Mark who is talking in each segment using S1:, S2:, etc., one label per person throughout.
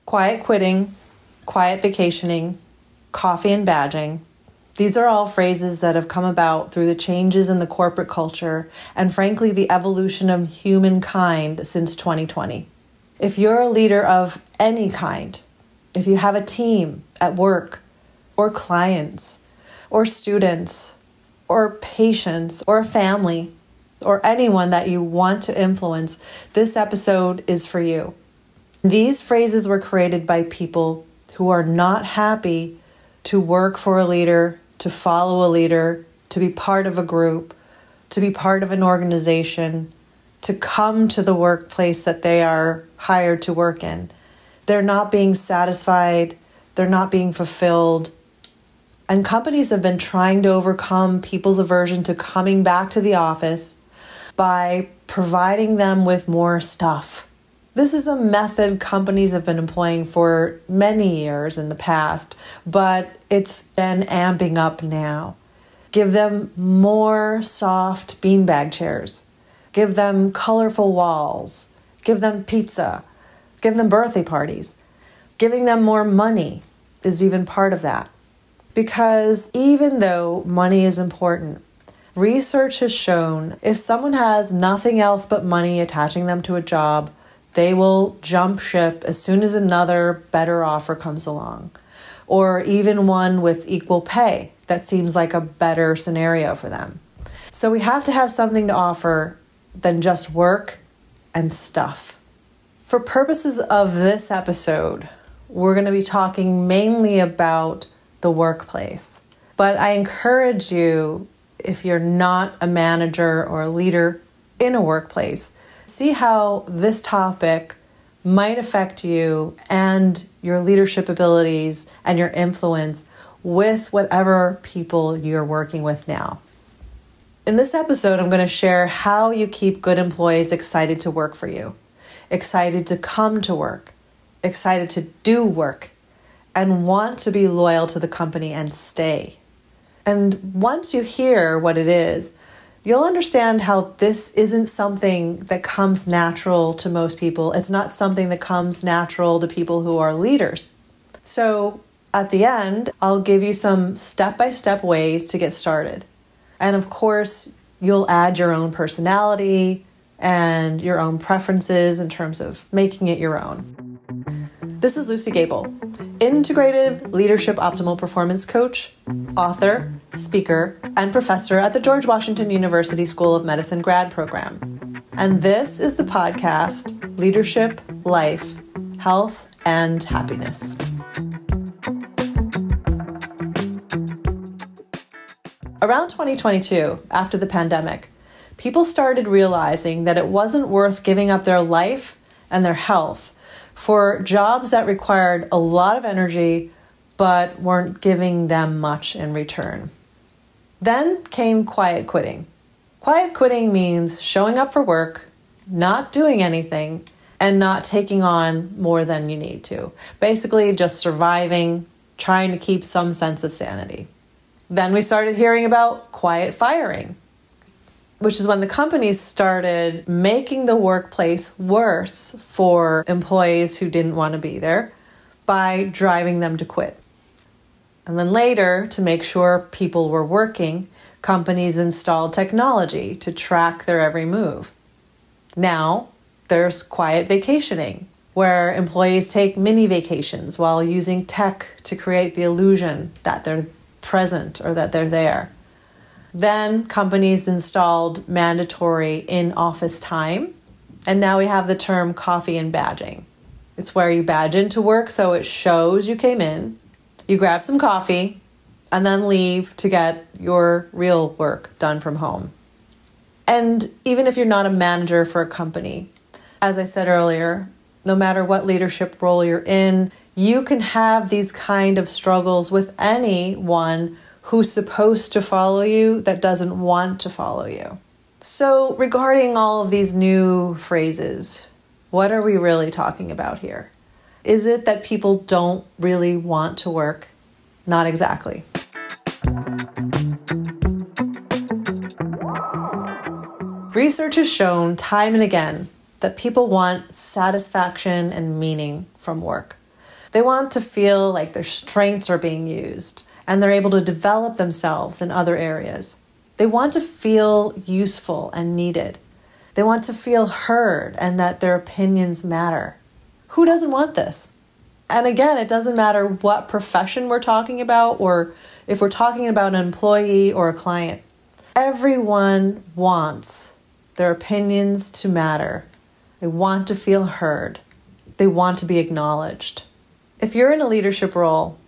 S1: quiet quitting, quiet vacationing, coffee and badging. These are all phrases that have come about through the changes in the corporate culture and, frankly, the evolution of humankind since 2020. If you're a leader of any kind, if you have a team at work, or clients, or students, or patients, or a family, or anyone that you want to influence, this episode is for you. These phrases were created by people who are not happy to work for a leader, to follow a leader, to be part of a group, to be part of an organization, to come to the workplace that they are hired to work in. They're not being satisfied, they're not being fulfilled. And companies have been trying to overcome people's aversion to coming back to the office by providing them with more stuff. This is a method companies have been employing for many years in the past, but it's been amping up now. Give them more soft beanbag chairs. Give them colorful walls. Give them pizza. Give them birthday parties. Giving them more money is even part of that. Because even though money is important, research has shown if someone has nothing else but money attaching them to a job, they will jump ship as soon as another better offer comes along, or even one with equal pay that seems like a better scenario for them. So we have to have something to offer than just work and stuff. For purposes of this episode, we're going to be talking mainly about the workplace. But I encourage you, if you're not a manager or a leader in a workplace, see how this topic might affect you and your leadership abilities and your influence with whatever people you're working with now. In this episode, I'm going to share how you keep good employees excited to work for you, excited to come to work, excited to do work, and want to be loyal to the company and stay. And once you hear what it is, you'll understand how this isn't something that comes natural to most people. It's not something that comes natural to people who are leaders. So at the end, I'll give you some step-by-step ways to get started. And of course, you'll add your own personality and your own preferences in terms of making it your own. This is Lucy Gable, Integrative Leadership Optimal Performance Coach, author, speaker, and professor at the George Washington University School of Medicine grad program. And this is the podcast, Leadership, Life, Health, and Happiness. Around 2022, after the pandemic, people started realizing that it wasn't worth giving up their life and their health for jobs that required a lot of energy but weren't giving them much in return. Then came quiet quitting. Quiet quitting means showing up for work, not doing anything, and not taking on more than you need to. Basically just surviving, trying to keep some sense of sanity. Then we started hearing about quiet firing, which is when the companies started making the workplace worse for employees who didn't want to be there by driving them to quit. And then later, to make sure people were working, companies installed technology to track their every move. Now, there's quiet vacationing, where employees take mini vacations while using tech to create the illusion that they're present or that they're there. Then companies installed mandatory in-office time, and now we have the term coffee and badging. It's where you badge into work so it shows you came in, you grab some coffee, and then leave to get your real work done from home. And even if you're not a manager for a company, as I said earlier, no matter what leadership role you're in, you can have these kind of struggles with anyone who's supposed to follow you that doesn't want to follow you. So regarding all of these new phrases, what are we really talking about here? Is it that people don't really want to work? Not exactly. Research has shown time and again that people want satisfaction and meaning from work. They want to feel like their strengths are being used and they're able to develop themselves in other areas. They want to feel useful and needed. They want to feel heard and that their opinions matter. Who doesn't want this? And again, it doesn't matter what profession we're talking about or if we're talking about an employee or a client. Everyone wants their opinions to matter. They want to feel heard. They want to be acknowledged. If you're in a leadership role,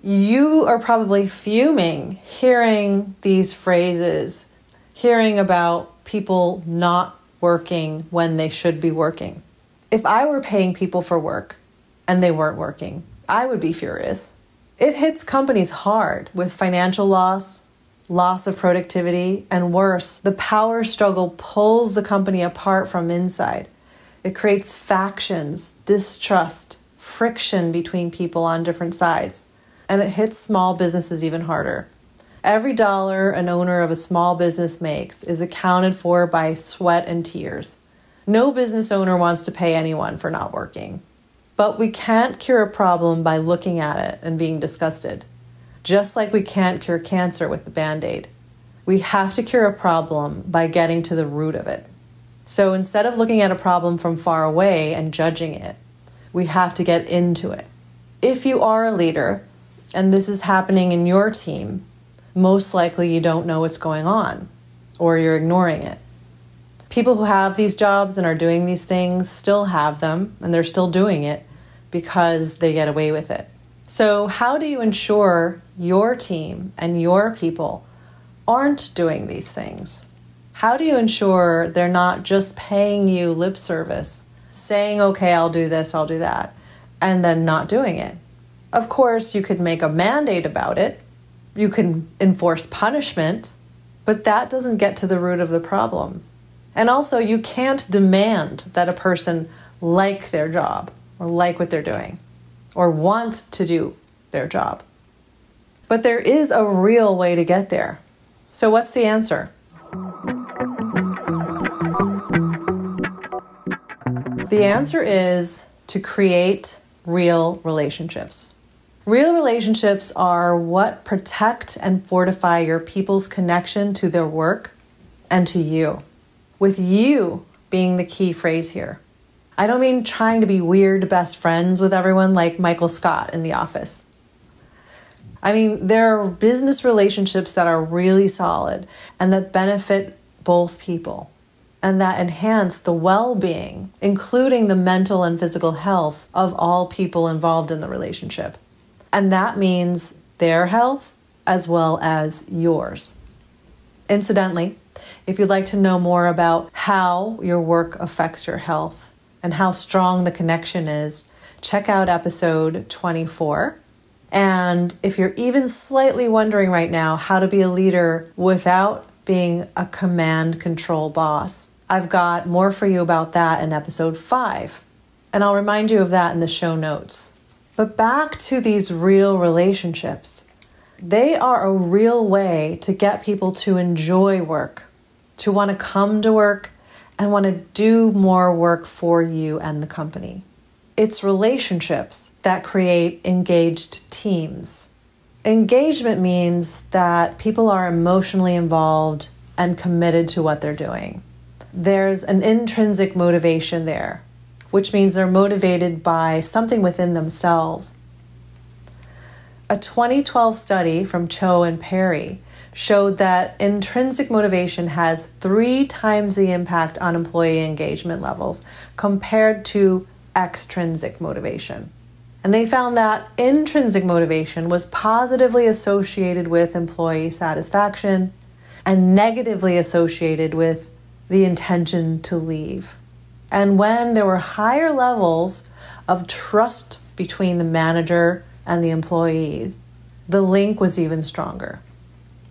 S1: you are probably fuming hearing these phrases, hearing about people not working when they should be working. If I were paying people for work and they weren't working, I would be furious. It hits companies hard with financial loss of productivity, and worse, the power struggle pulls the company apart from inside. It creates factions, distrust, friction between people on different sides, and it hits small businesses even harder. Every dollar an owner of a small business makes is accounted for by sweat and tears. No business owner wants to pay anyone for not working. But we can't cure a problem by looking at it and being disgusted. Just like we can't cure cancer with the Band-Aid. We have to cure a problem by getting to the root of it. So instead of looking at a problem from far away and judging it, we have to get into it. If you are a leader, and this is happening in your team, most likely you don't know what's going on, or you're ignoring it. People who have these jobs and are doing these things still have them, and they're still doing it because they get away with it. So how do you ensure your team and your people aren't doing these things? How do you ensure they're not just paying you lip service, saying, okay, I'll do this, I'll do that, and then not doing it? Of course, you could make a mandate about it. You can enforce punishment, but that doesn't get to the root of the problem. And also, you can't demand that a person like their job or like what they're doing or want to do their job. But there is a real way to get there. So what's the answer? The answer is to create real relationships. Real relationships are what protect and fortify your people's connection to their work and to you, with you being the key phrase here. I don't mean trying to be weird best friends with everyone like Michael Scott in The Office. I mean, there are business relationships that are really solid and that benefit both people and that enhance the well-being, including the mental and physical health of all people involved in the relationship. And that means their health as well as yours. Incidentally, if you'd like to know more about how your work affects your health and how strong the connection is, check out episode 24. And if you're even slightly wondering right now how to be a leader without being a command control boss, I've got more for you about that in episode 5. And I'll remind you of that in the show notes. But back to these real relationships. They are a real way to get people to enjoy work, to want to come to work, and want to do more work for you and the company. It's relationships that create engaged teams. Engagement means that people are emotionally involved and committed to what they're doing. There's an intrinsic motivation there, which means they're motivated by something within themselves. A 2012 study from Cho and Perry showed that intrinsic motivation has 3 times the impact on employee engagement levels compared to extrinsic motivation. And they found that intrinsic motivation was positively associated with employee satisfaction and negatively associated with the intention to leave. And when there were higher levels of trust between the manager and the employees, the link was even stronger.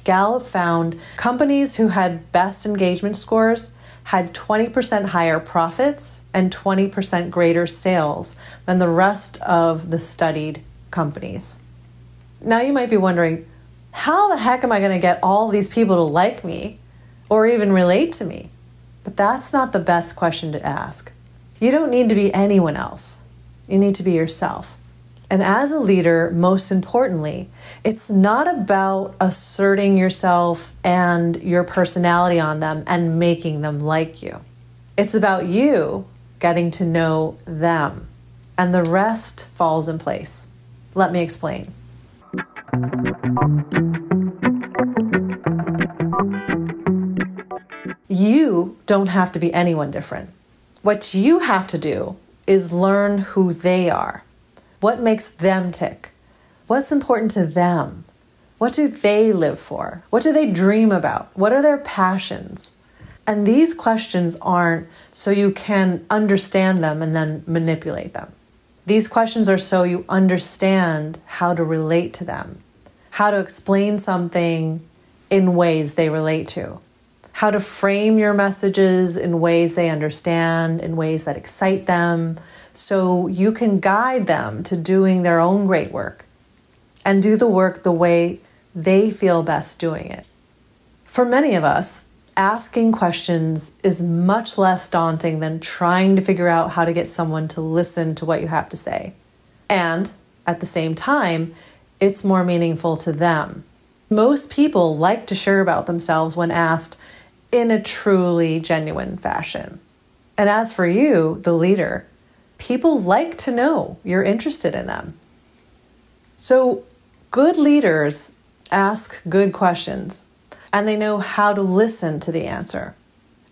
S1: Gallup found companies who had best engagement scores had 20% higher profits and 20% greater sales than the rest of the studied companies. Now you might be wondering, how the heck am I going to get all these people to like me or even relate to me? But that's not the best question to ask. You don't need to be anyone else. You need to be yourself. And as a leader, most importantly, it's not about asserting yourself and your personality on them and making them like you. It's about you getting to know them, and the rest falls in place. Let me explain. You don't have to be anyone different. What you have to do is learn who they are. What makes them tick? What's important to them? What do they live for? What do they dream about? What are their passions? And these questions aren't so you can understand them and then manipulate them. These questions are so you understand how to relate to them, how to explain something in ways they relate to, how to frame your messages in ways they understand, in ways that excite them, so you can guide them to doing their own great work and do the work the way they feel best doing it. For many of us, asking questions is much less daunting than trying to figure out how to get someone to listen to what you have to say. And at the same time, it's more meaningful to them. Most people like to share about themselves when asked in a truly genuine fashion. And as for you, the leader, people like to know you're interested in them. So good leaders ask good questions, and they know how to listen to the answer.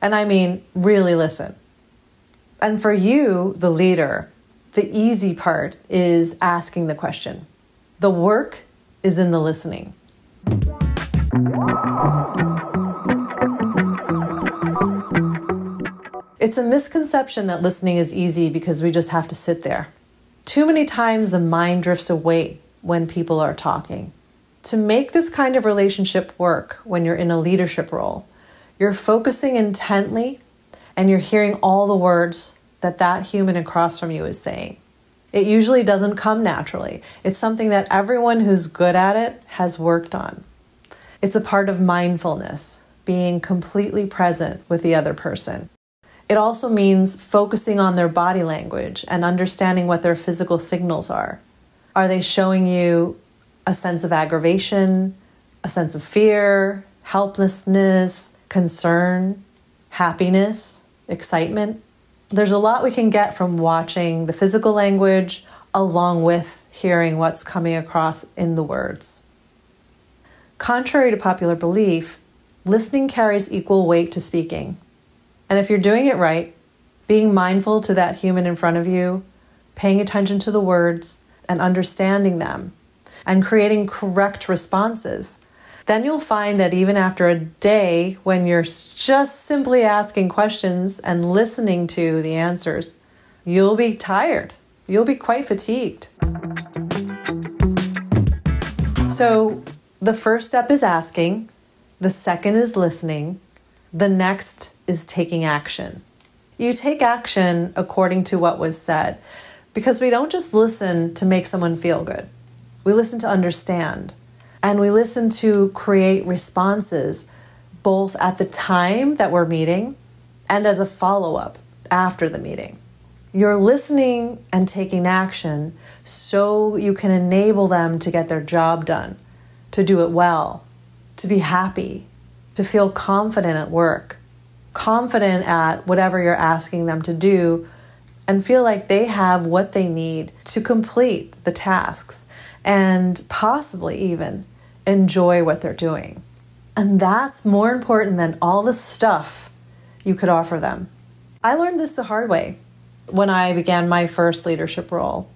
S1: And I mean, really listen. And for you, the leader, the easy part is asking the question. The work is in the listening. It's a misconception that listening is easy because we just have to sit there. Too many times the mind drifts away when people are talking. To make this kind of relationship work when you're in a leadership role, you're focusing intently and you're hearing all the words that human across from you is saying. It usually doesn't come naturally. It's something that everyone who's good at it has worked on. It's a part of mindfulness, being completely present with the other person. It also means focusing on their body language and understanding what their physical signals are. Are they showing you a sense of aggravation, a sense of fear, helplessness, concern, happiness, excitement? There's a lot we can get from watching the physical language along with hearing what's coming across in the words. Contrary to popular belief, listening carries equal weight to speaking. And if you're doing it right, being mindful to that human in front of you, paying attention to the words and understanding them, and creating correct responses, then you'll find that even after a day when you're just simply asking questions and listening to the answers, you'll be tired. You'll be quite fatigued. So the first step is asking. The second is listening. The next is taking action. You take action according to what was said, because we don't just listen to make someone feel good. We listen to understand, and we listen to create responses both at the time that we're meeting and as a follow-up after the meeting. You're listening and taking action so you can enable them to get their job done, to do it well, to be happy, to feel confident at work, confident at whatever you're asking them to do, and feel like they have what they need to complete the tasks and possibly even enjoy what they're doing. And that's more important than all the stuff you could offer them. I learned this the hard way when I began my first leadership role.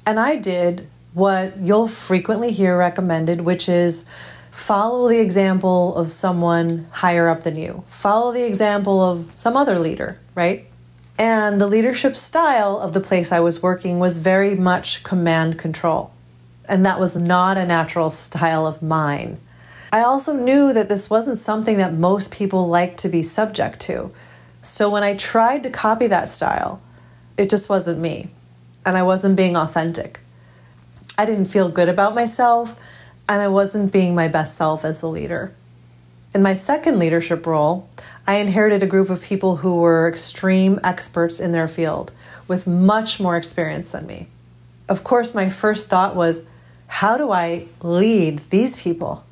S1: And I did what you'll frequently hear recommended, which is follow the example of someone higher up than you. Follow the example of some other leader, right? And the leadership style of the place I was working was very much command control. And that was not a natural style of mine. I also knew that this wasn't something that most people like to be subject to. So when I tried to copy that style, it just wasn't me. And I wasn't being authentic. I didn't feel good about myself, and I wasn't being my best self as a leader. In my second leadership role, I inherited a group of people who were extreme experts in their field with much more experience than me. Of course, my first thought was, how do I lead these people?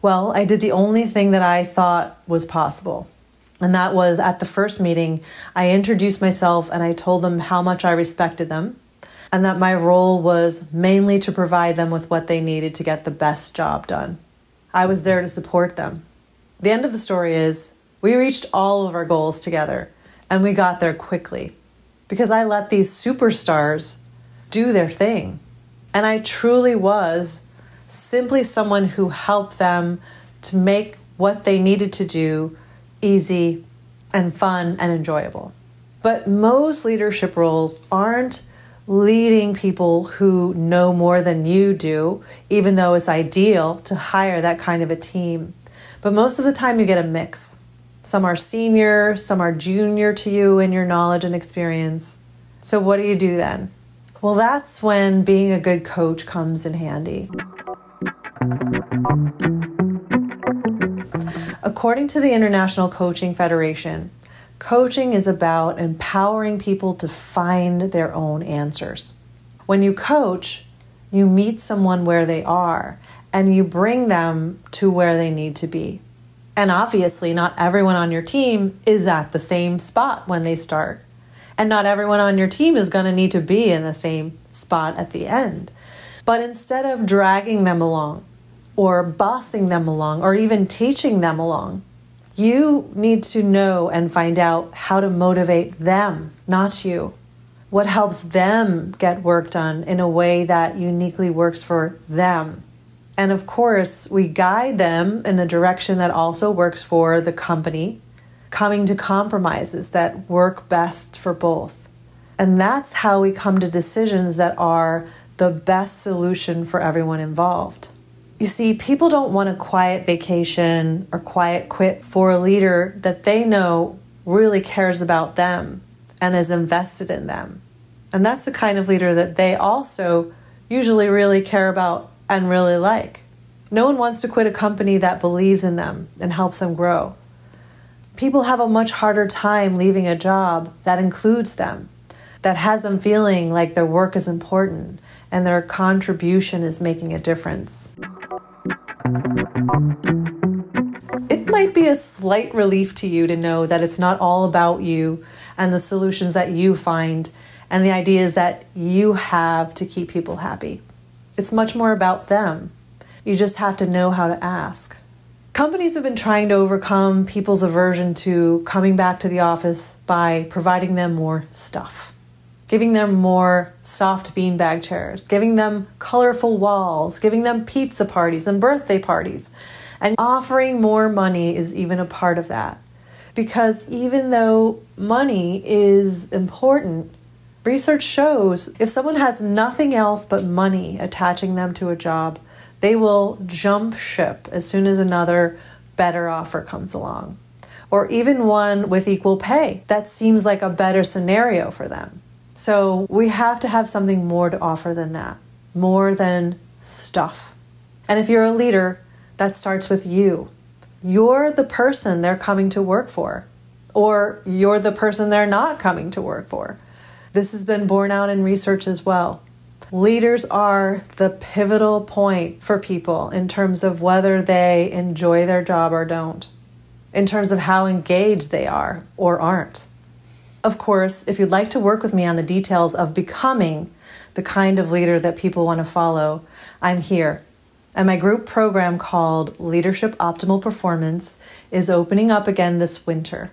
S1: Well, I did the only thing that I thought was possible. And that was at the first meeting, I introduced myself and I told them how much I respected them and that my role was mainly to provide them with what they needed to get the best job done. I was there to support them. The end of the story is we reached all of our goals together and we got there quickly because I let these superstars do their thing. And I truly was simply someone who helped them to make what they needed to do easy and fun and enjoyable. But most leadership roles aren't leading people who know more than you do, even though it's ideal to hire that kind of a team. But most of the time you get a mix. Some are senior, some are junior to you in your knowledge and experience. So what do you do then? Well, that's when being a good coach comes in handy. According to the International Coaching Federation, coaching is about empowering people to find their own answers. When you coach, you meet someone where they are and you bring them to where they need to be. And obviously, not everyone on your team is at the same spot when they start. And not everyone on your team is going to need to be in the same spot at the end. But instead of dragging them along, or bossing them along, or even teaching them along, you need to know and find out how to motivate them, not you. What helps them get work done in a way that uniquely works for them. And of course, we guide them in a direction that also works for the company, coming to compromises that work best for both. And that's how we come to decisions that are the best solution for everyone involved. You see, people don't want a quiet vacation or quiet quit for a leader that they know really cares about them and is invested in them. And that's the kind of leader that they also usually really care about and really like. No one wants to quit a company that believes in them and helps them grow. People have a much harder time leaving a job that includes them, that has them feeling like their work is important and their contribution is making a difference. It might be a slight relief to you to know that it's not all about you and the solutions that you find and the ideas that you have to keep people happy. It's much more about them. You just have to know how to ask. Companies have been trying to overcome people's aversion to coming back to the office by providing them more stuff. Giving them more soft beanbag chairs, giving them colorful walls, giving them pizza parties and birthday parties. And offering more money is even a part of that. Because even though money is important, research shows if someone has nothing else but money attaching them to a job, they will jump ship as soon as another better offer comes along. Or even one with equal pay. That seems like a better scenario for them. So we have to have something more to offer than that, more than stuff. And if you're a leader, that starts with you. You're the person they're coming to work for, or you're the person they're not coming to work for. This has been borne out in research as well. Leaders are the pivotal point for people in terms of whether they enjoy their job or don't, in terms of how engaged they are or aren't. Of course, if you'd like to work with me on the details of becoming the kind of leader that people want to follow, I'm here. And my group program called Leadership Optimal Performance is opening up again this winter.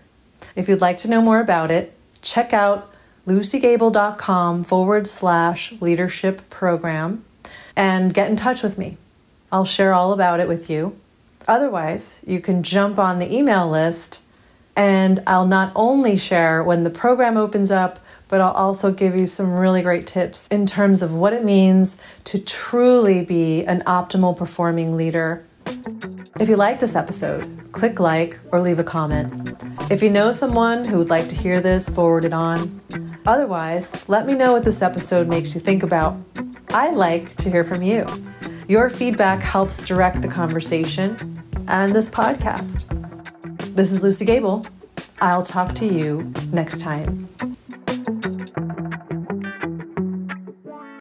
S1: If you'd like to know more about it, check out lucygable.com/leadership program and get in touch with me. I'll share all about it with you. Otherwise, you can jump on the email list and I'll not only share when the program opens up, but I'll also give you some really great tips in terms of what it means to truly be an optimal performing leader. If you like this episode, click like or leave a comment. If you know someone who would like to hear this, forward it on. Otherwise, let me know what this episode makes you think about. I like to hear from you. Your feedback helps direct the conversation and this podcast. This is Lucy Gable. I'll talk to you next time.